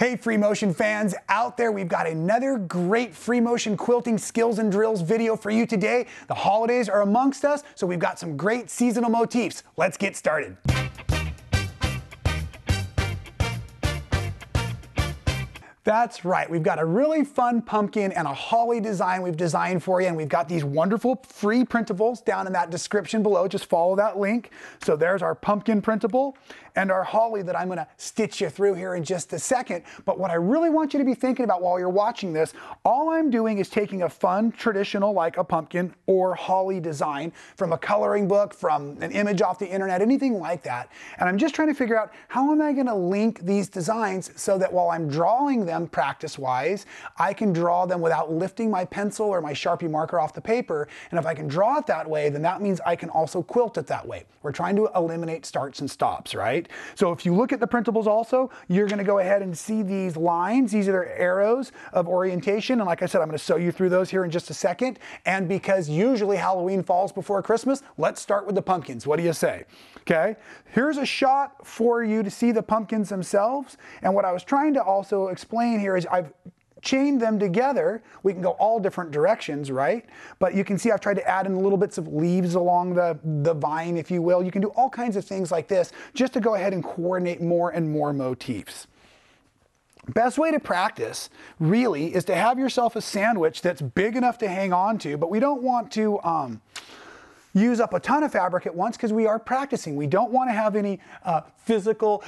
Hey free motion fans out there, we've got another great free motion quilting skills and drills video for you today. The holidays are amongst us, so we've got some great seasonal motifs. Let's get started. That's right, we've got a really fun pumpkin and a holly design we've designed for you, and we've got these wonderful free printables down in that description below. Just follow that link. So there's our pumpkin printable and our holly that I'm gonna stitch you through here in just a second. But what I really want you to be thinking about while you're watching this, all I'm doing is taking a fun traditional like a pumpkin or holly design from a coloring book, from an image off the internet, anything like that. And I'm just trying to figure out how am I gonna link these designs so that while I'm drawing them practice-wise, I can draw them without lifting my pencil or my Sharpie marker off the paper. And if I can draw it that way, then that means I can also quilt it that way. We're trying to eliminate starts and stops, right? So if you look at the printables also, you're gonna go ahead and see these lines. These are their arrows of orientation. And like I said, I'm gonna sew you through those here in just a second. And because usually Halloween falls before Christmas, let's start with the pumpkins. What do you say? Okay, here's a shot for you to see the pumpkins themselves. And what I was trying to also explain here is I've chained them together. We can go all different directions, right? But you can see I've tried to add in little bits of leaves along the vine, if you will. You can do all kinds of things like this just to go ahead and coordinate more and more motifs. Best way to practice really is to have yourself a sandwich that's big enough to hang on to, but we don't want to use up a ton of fabric at once because we are practicing. We don't want to have any physical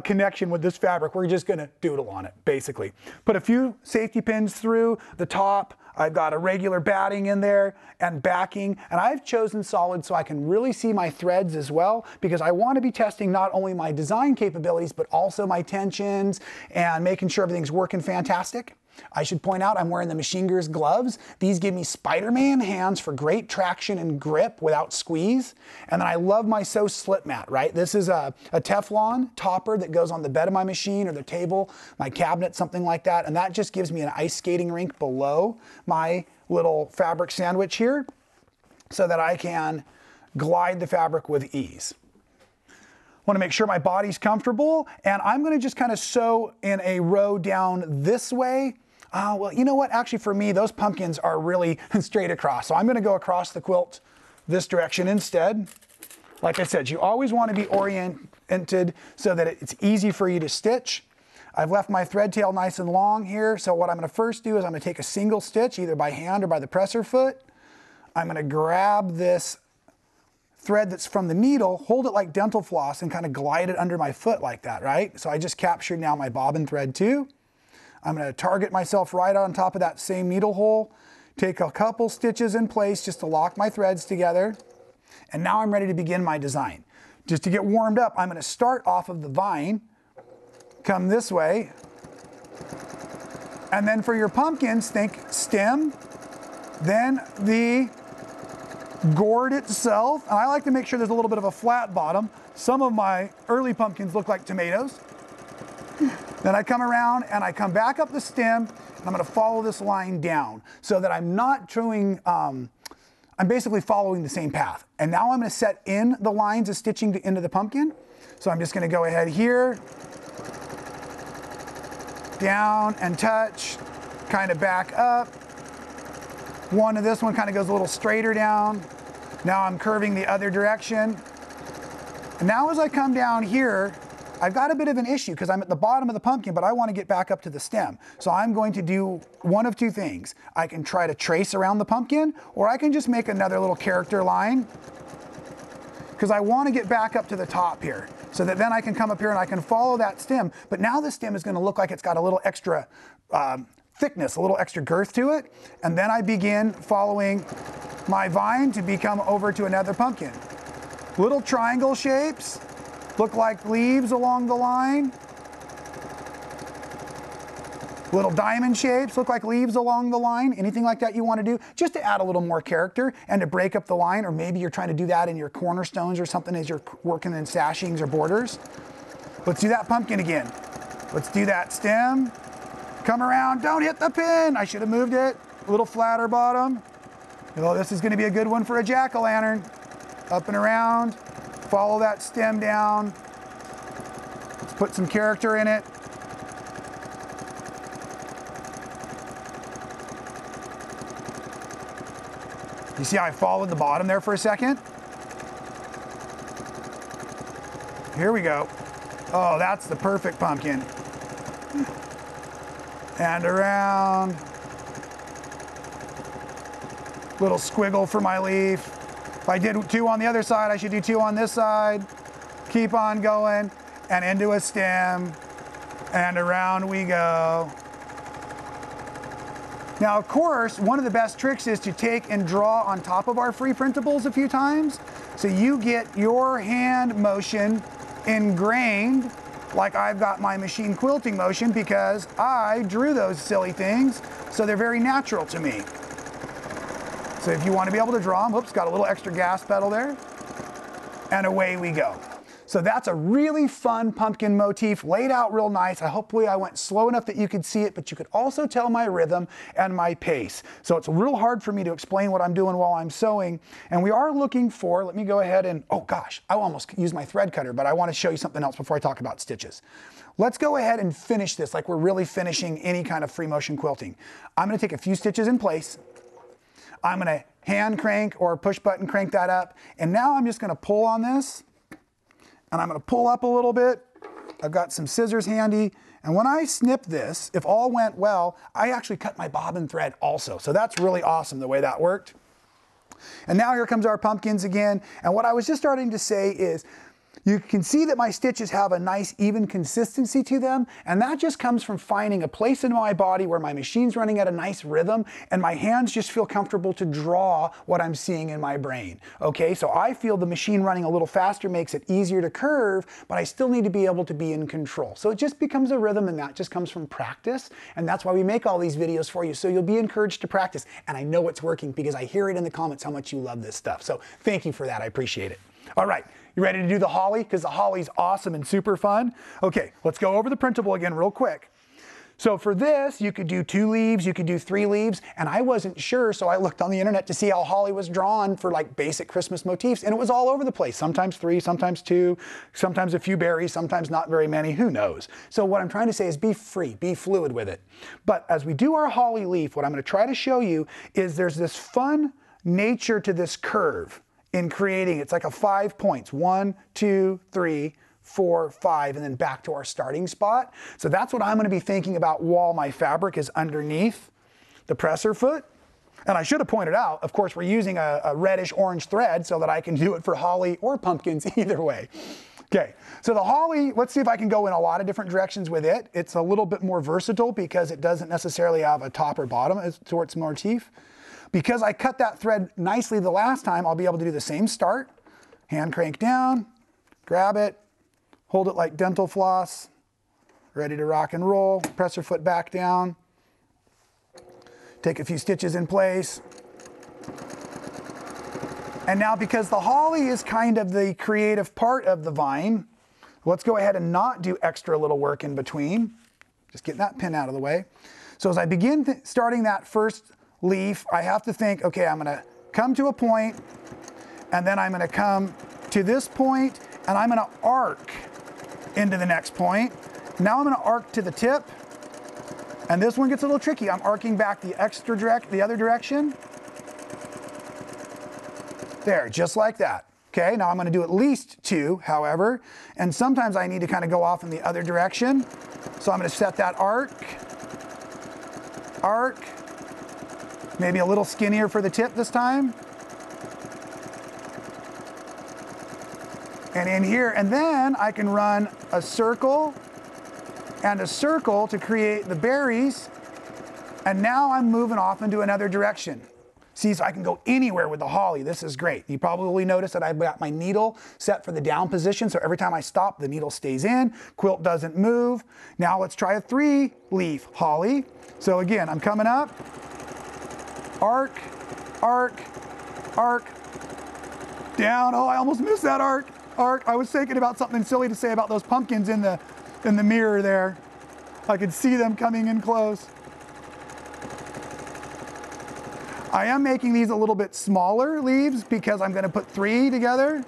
connection with this fabric. We're just going to doodle on it, basically. Put a few safety pins through the top. I've got a regular batting in there and backing, and I've chosen solid so I can really see my threads as well, because I want to be testing not only my design capabilities, but also my tensions and making sure everything's working fantastic. I should point out I'm wearing the Machine Gear's gloves. These give me Spider-Man hands for great traction and grip without squeeze. And then I love my Sew Slip Mat, right? This is a Teflon topper that goes on the bed of my machine or the table, my cabinet, something like that. And that just gives me an ice skating rink below my little fabric sandwich here so that I can glide the fabric with ease. Want to make sure my body's comfortable, and I'm going to just kind of sew in a row down this way. Well, you know what? Actually, for me, those pumpkins are really straight across. So I'm going to go across the quilt this direction instead. Like I said, you always want to be oriented so that it's easy for you to stitch. I've left my thread tail nice and long here. So what I'm going to first do is I'm going to take a single stitch, either by hand or by the presser foot. I'm going to grab this thread that's from the needle, hold it like dental floss, and kind of glide it under my foot like that, right? So I just captured now my bobbin thread too. I'm going to target myself right on top of that same needle hole, take a couple stitches in place just to lock my threads together, and now I'm ready to begin my design. Just to get warmed up, I'm going to start off of the vine, come this way, and then for your pumpkins, think stem, then the gourd itself. And I like to make sure there's a little bit of a flat bottom. Some of my early pumpkins look like tomatoes. Then I come around and I come back up the stem, and I'm going to follow this line down so that I'm not doing, I'm basically following the same path. And now I'm going to set in the lines of stitching into the pumpkin. So I'm just going to go ahead here, down and touch, kind of back up. This one kind of goes a little straighter down. Now I'm curving the other direction. And now as I come down here, I've got a bit of an issue because I'm at the bottom of the pumpkin, but I want to get back up to the stem. So I'm going to do one of two things. I can try to trace around the pumpkin, or I can just make another little character line because I want to get back up to the top here so that then I can come up here and I can follow that stem. But now the stem is going to look like it's got a little extra thickness, a little extra girth to it. And then I begin following my vine to become over to another pumpkin. Little triangle shapes look like leaves along the line. Little diamond shapes look like leaves along the line. Anything like that you want to do just to add a little more character and to break up the line, or maybe you're trying to do that in your cornerstones or something as you're working in sashings or borders. Let's do that pumpkin again. Let's do that stem. Come around, don't hit the pin. I should have moved it. A little flatter bottom. Oh, this is going to be a good one for a jack-o'-lantern. Up and around, follow that stem down. Let's put some character in it. You see how I followed the bottom there for a second? Here we go. Oh, that's the perfect pumpkin. And around. Little squiggle for my leaf. If I did 2 on the other side, I should do 2 on this side. Keep on going and into a stem. And around we go. Now, of course, one of the best tricks is to take and draw on top of our free printables a few times. So you get your hand motion ingrained, like I've got my machine quilting motion, because I drew those silly things, so they're very natural to me. So if you want to be able to draw them, whoops, got a little extra gas pedal there, and away we go. So that's a really fun pumpkin motif, laid out real nice. Hopefully I went slow enough that you could see it, but you could also tell my rhythm and my pace. So it's real hard for me to explain what I'm doing while I'm sewing. And we are looking for, let me go ahead and, oh gosh, I almost used my thread cutter, but I want to show you something else before I talk about stitches. Let's go ahead and finish this like we're really finishing any kind of free motion quilting. I'm going to take a few stitches in place. I'm going to hand crank or push button crank that up. And now I'm just going to pull on this. And I'm going to pull up a little bit. I've got some scissors handy. And when I snip this, if all went well, I actually cut my bobbin thread also. So that's really awesome the way that worked. And now here comes our pumpkins again. And what I was just starting to say is, you can see that my stitches have a nice even consistency to them, and that just comes from finding a place in my body where my machine's running at a nice rhythm and my hands just feel comfortable to draw what I'm seeing in my brain. Okay, so I feel the machine running a little faster makes it easier to curve, but I still need to be able to be in control. So it just becomes a rhythm, and that just comes from practice, and that's why we make all these videos for you, so you'll be encouraged to practice. And I know it's working because I hear it in the comments how much you love this stuff. So thank you for that, I appreciate it. All right, you ready to do the holly? Because the holly's awesome and super fun. Okay, let's go over the printable again real quick. So for this, you could do 2 leaves, you could do 3 leaves, and I wasn't sure, so I looked on the internet to see how holly was drawn for like basic Christmas motifs, and it was all over the place. Sometimes 3, sometimes 2, sometimes a few berries, sometimes not very many, who knows? So what I'm trying to say is be free, be fluid with it. But as we do our holly leaf, what I'm going to try to show you is there's this fun nature to this curve in creating. It's like a 5 points, 1, 2, 3, 4, 5, and then back to our starting spot. So that's what I'm going to be thinking about while my fabric is underneath the presser foot. And I should have pointed out, of course, we're using a reddish orange thread so that I can do it for holly or pumpkins either way. Okay, so the holly, let's see if I can go in a lot of different directions with it. It's a little bit more versatile because it doesn't necessarily have a top or bottom as to its motif. Because I cut that thread nicely the last time, I'll be able to do the same start. Hand crank down, grab it, hold it like dental floss, ready to rock and roll, presser foot back down, take a few stitches in place. And now because the holly is kind of the creative part of the vine, let's go ahead and not do extra little work in between. Just getting that pin out of the way. So as I begin starting that first leaf, I have to think, okay, I'm going to come to a point, and then I'm going to come to this point, and I'm going to arc into the next point. Now I'm going to arc to the tip, and this one gets a little tricky. I'm arcing back the other direction. There, just like that. Okay, now I'm going to do at least 2, however, and sometimes I need to kind of go off in the other direction. So I'm going to set that arc, maybe a little skinnier for the tip this time. And in here, and then I can run a circle and a circle to create the berries. And now I'm moving off into another direction. See, so I can go anywhere with the holly. This is great. You probably noticed that I've got my needle set for the down position, so every time I stop, the needle stays in, quilt doesn't move. Now let's try a 3-leaf holly. So again, I'm coming up, arc, arc, arc, down. Oh, I almost missed that arc. I was thinking about something silly to say about those pumpkins in the mirror there. I could see them coming in close. I am making these a little bit smaller leaves because I'm going to put 3 together.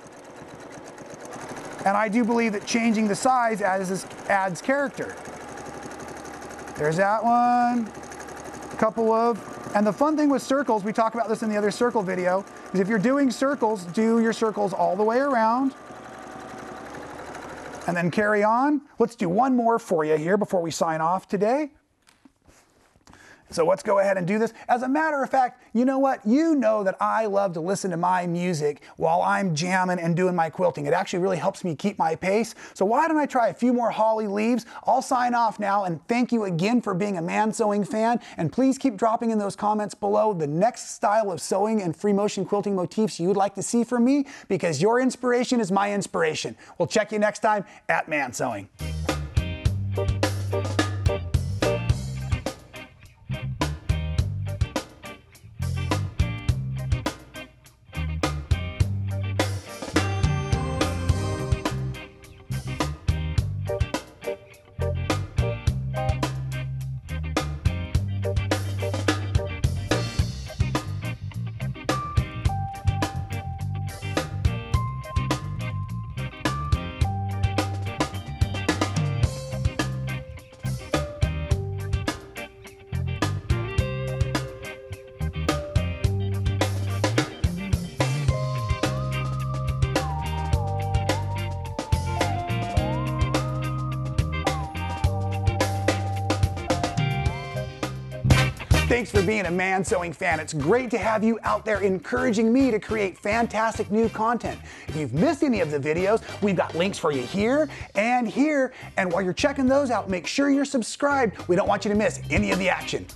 And I do believe that changing the size adds character. There's that one. A couple of And the fun thing with circles, we talk about this in the other circle video, is if you're doing circles, do your circles all the way around. And then carry on. Let's do one more for you here before we sign off today. So let's go ahead and do this. As a matter of fact, you know what? You know that I love to listen to my music while I'm jamming and doing my quilting. It actually really helps me keep my pace. So why don't I try a few more holly leaves? I'll sign off now and thank you again for being a Man Sewing fan. And please keep dropping in those comments below the next style of sewing and free motion quilting motifs you would like to see from me, because your inspiration is my inspiration. We'll check you next time at Man Sewing. Thanks for being a Man Sewing fan. It's great to have you out there encouraging me to create fantastic new content. If you've missed any of the videos, we've got links for you here and here. And while you're checking those out, make sure you're subscribed. We don't want you to miss any of the action.